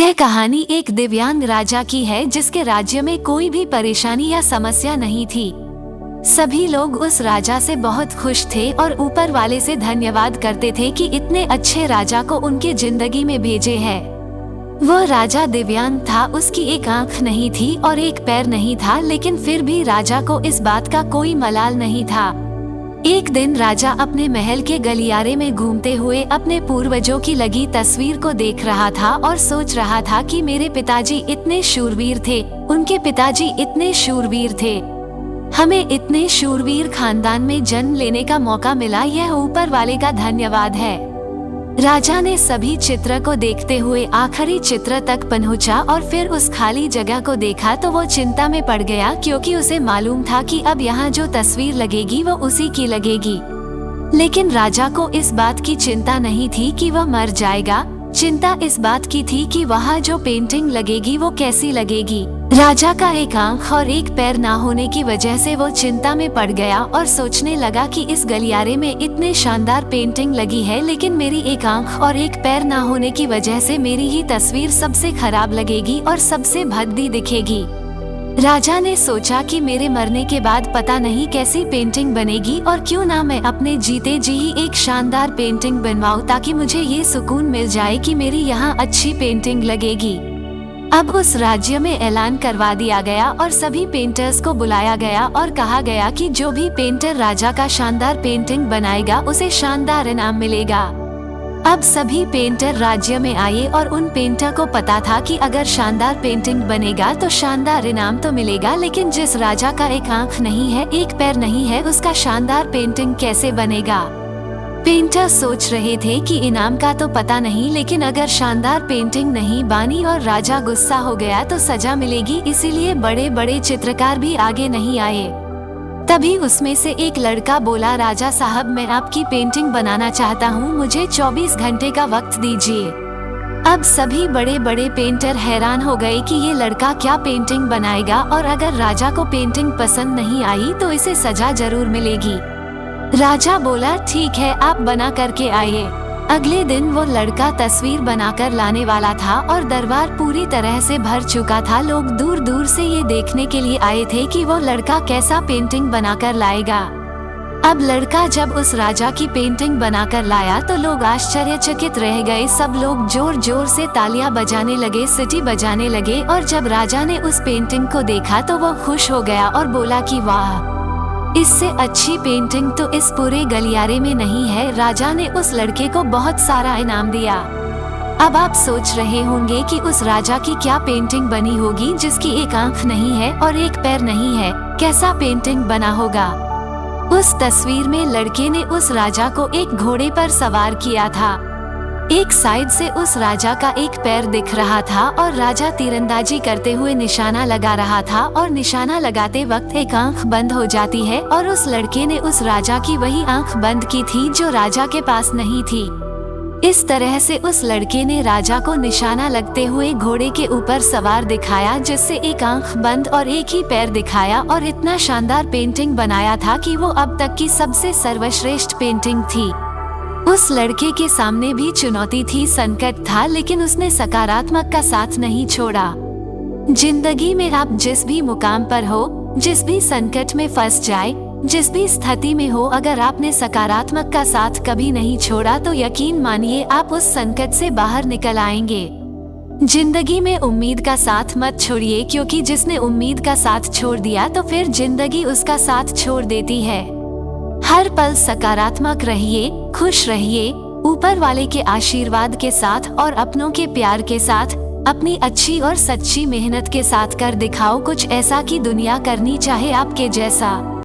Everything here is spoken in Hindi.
यह कहानी एक दिव्यांग राजा की है जिसके राज्य में कोई भी परेशानी या समस्या नहीं थी। सभी लोग उस राजा से बहुत खुश थे और ऊपर वाले से धन्यवाद करते थे कि इतने अच्छे राजा को उनके जिंदगी में भेजे है। वह राजा दिव्यांग था, उसकी एक आंख नहीं थी और एक पैर नहीं था, लेकिन फिर भी राजा को इस बात का कोई मलाल नहीं था। एक दिन राजा अपने महल के गलियारे में घूमते हुए अपने पूर्वजों की लगी तस्वीर को देख रहा था और सोच रहा था कि मेरे पिताजी इतने शूरवीर थे, उनके पिताजी इतने शूरवीर थे। हमें इतने शूरवीर खानदान में जन्म लेने का मौका मिला, यह ऊपर वाले का धन्यवाद है। राजा ने सभी चित्र को देखते हुए आखिरी चित्र तक पहुंचा और फिर उस खाली जगह को देखा तो वो चिंता में पड़ गया, क्योंकि उसे मालूम था कि अब यहाँ जो तस्वीर लगेगी वो उसी की लगेगी। लेकिन राजा को इस बात की चिंता नहीं थी कि वह मर जाएगा, चिंता इस बात की थी कि वहाँ जो पेंटिंग लगेगी वो कैसी लगेगी। राजा का एक आंख और एक पैर ना होने की वजह से वो चिंता में पड़ गया और सोचने लगा कि इस गलियारे में इतने शानदार पेंटिंग लगी है, लेकिन मेरी एक आंख और एक पैर ना होने की वजह से मेरी ही तस्वीर सबसे खराब लगेगी और सबसे भद्दी दिखेगी। राजा ने सोचा कि मेरे मरने के बाद पता नहीं कैसी पेंटिंग बनेगी, और क्यों ना मैं अपने जीते जी ही एक शानदार पेंटिंग बनवाऊं, ताकि मुझे ये सुकून मिल जाए कि मेरी यहाँ अच्छी पेंटिंग लगेगी। अब उस राज्य में ऐलान करवा दिया गया और सभी पेंटर्स को बुलाया गया और कहा गया कि जो भी पेंटर राजा का शानदार पेंटिंग बनाएगा उसे शानदार इनाम मिलेगा। अब सभी पेंटर राज्य में आए और उन पेंटर को पता था कि अगर शानदार पेंटिंग बनेगा तो शानदार इनाम तो मिलेगा, लेकिन जिस राजा का एक आंख नहीं है, एक पैर नहीं है, उसका शानदार पेंटिंग कैसे बनेगा। पेंटर सोच रहे थे कि इनाम का तो पता नहीं, लेकिन अगर शानदार पेंटिंग नहीं बनी और राजा गुस्सा हो गया तो सजा मिलेगी, इसीलिए बड़े बड़े चित्रकार भी आगे नहीं आए। तभी उसमें से एक लड़का बोला, राजा साहब मैं आपकी पेंटिंग बनाना चाहता हूँ, मुझे 24 घंटे का वक्त दीजिए। अब सभी बड़े बड़े पेंटर हैरान हो गए कि ये लड़का क्या पेंटिंग बनाएगा, और अगर राजा को पेंटिंग पसंद नहीं आई तो इसे सजा जरूर मिलेगी। राजा बोला ठीक है, आप बना करके आइए। अगले दिन वो लड़का तस्वीर बनाकर लाने वाला था और दरबार पूरी तरह से भर चुका था। लोग दूर दूर से ये देखने के लिए आए थे कि वो लड़का कैसा पेंटिंग बनाकर लाएगा। अब लड़का जब उस राजा की पेंटिंग बनाकर लाया तो लोग आश्चर्यचकित रह गए। सब लोग जोर जोर से तालियां बजाने लगे, सीटी बजाने लगे, और जब राजा ने उस पेंटिंग को देखा तो वो खुश हो गया और बोला कि वाह, इससे अच्छी पेंटिंग तो इस पूरे गलियारे में नहीं है। राजा ने उस लड़के को बहुत सारा इनाम दिया। अब आप सोच रहे होंगे कि उस राजा की क्या पेंटिंग बनी होगी जिसकी एक आंख नहीं है और एक पैर नहीं है, कैसा पेंटिंग बना होगा। उस तस्वीर में लड़के ने उस राजा को एक घोड़े पर सवार किया था। एक साइड से उस राजा का एक पैर दिख रहा था और राजा तीरंदाजी करते हुए निशाना लगा रहा था, और निशाना लगाते वक्त एक आंख बंद हो जाती है, और उस लड़के ने उस राजा की वही आंख बंद की थी जो राजा के पास नहीं थी। इस तरह से उस लड़के ने राजा को निशाना लगते हुए घोड़े के ऊपर सवार दिखाया, जिससे एक आंख बंद और एक ही पैर दिखाया, और इतना शानदार पेंटिंग बनाया था कि वो अब तक की सबसे सर्वश्रेष्ठ पेंटिंग थी। उस लड़के के सामने भी चुनौती थी, संकट था, लेकिन उसने सकारात्मक का साथ नहीं छोड़ा। जिंदगी में आप जिस भी मुकाम पर हो, जिस भी संकट में फंस जाए, जिस भी स्थिति में हो, अगर आपने सकारात्मक का साथ कभी नहीं छोड़ा तो यकीन मानिए आप उस संकट से बाहर निकल आएंगे। जिंदगी में उम्मीद का साथ मत छोड़िए, क्योंकि जिसने उम्मीद का साथ छोड़ दिया तो फिर जिंदगी उसका साथ छोड़ देती है। हर पल सकारात्मक रहिए, खुश रहिए, ऊपर वाले के आशीर्वाद के साथ और अपनों के प्यार के साथ, अपनी अच्छी और सच्ची मेहनत के साथ कर दिखाओ कुछ ऐसा कि दुनिया करनी चाहे आपके जैसा।